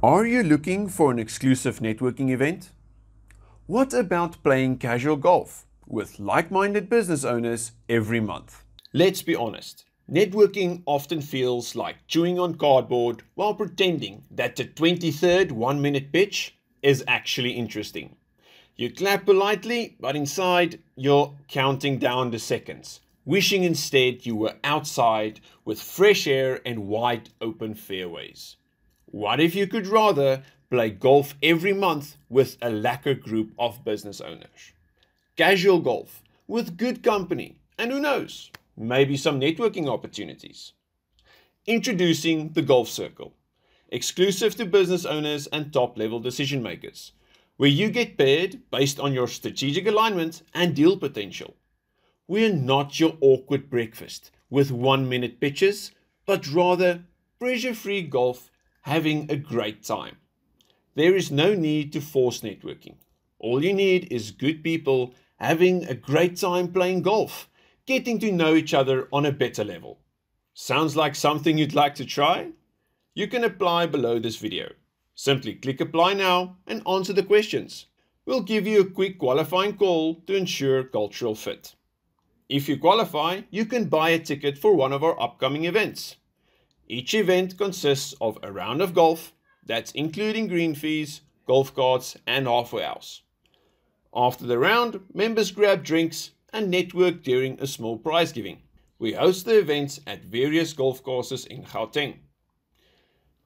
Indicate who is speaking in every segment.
Speaker 1: Are you looking for an exclusive networking event? What about playing casual golf with like-minded business owners every month?
Speaker 2: Let's be honest, networking often feels like chewing on cardboard while pretending that the 23rd 1-minute pitch is actually interesting. You clap politely, but inside you're counting down the seconds, wishing instead you were outside with fresh air and wide open fairways. What if you could rather play golf every month with a lacquer group of business owners? Casual golf with good company, and who knows, maybe some networking opportunities. Introducing the Golf Circle, exclusive to business owners and top level decision makers, where you get paired based on your strategic alignment and deal potential. We're not your awkward breakfast with 1-minute pitches, but rather pressure free golf, having a great time. There is no need to force networking. All you need is good people having a great time playing golf, getting to know each other on a better level. Sounds like something you'd like to try? You can apply below this video. Simply click apply now and answer the questions. We'll give you a quick qualifying call to ensure cultural fit. If you qualify, you can buy a ticket for one of our upcoming events. Each event consists of a round of golf, that's including green fees, golf carts, and halfway house. After the round, members grab drinks and network during a small prize giving. We host the events at various golf courses in Gauteng.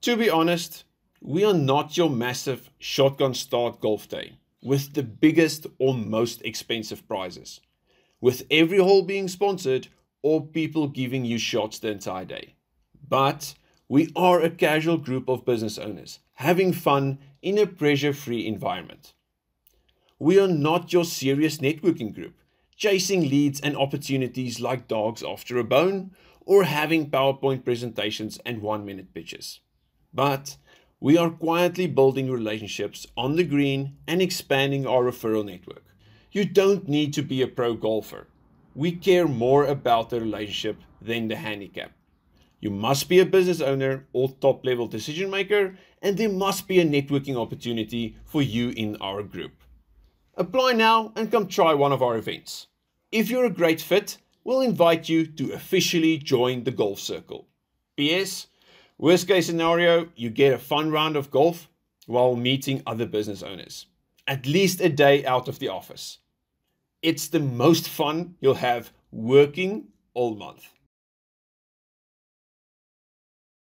Speaker 2: To be honest, we are not your massive shotgun start golf day with the biggest or most expensive prizes, with every hole being sponsored or people giving you shots the entire day. But we are a casual group of business owners having fun in a pressure-free environment. We are not your serious networking group, chasing leads and opportunities like dogs after a bone or having PowerPoint presentations and 1-minute pitches. But we are quietly building relationships on the green and expanding our referral network. You don't need to be a pro golfer. We care more about the relationship than the handicap. You must be a business owner or top level decision maker, and there must be a networking opportunity for you in our group. Apply now and come try one of our events. If you're a great fit, we'll invite you to officially join the Golf Circle. P.S. Worst case scenario, you get a fun round of golf while meeting other business owners. At least a day out of the office. It's the most fun you'll have working all month.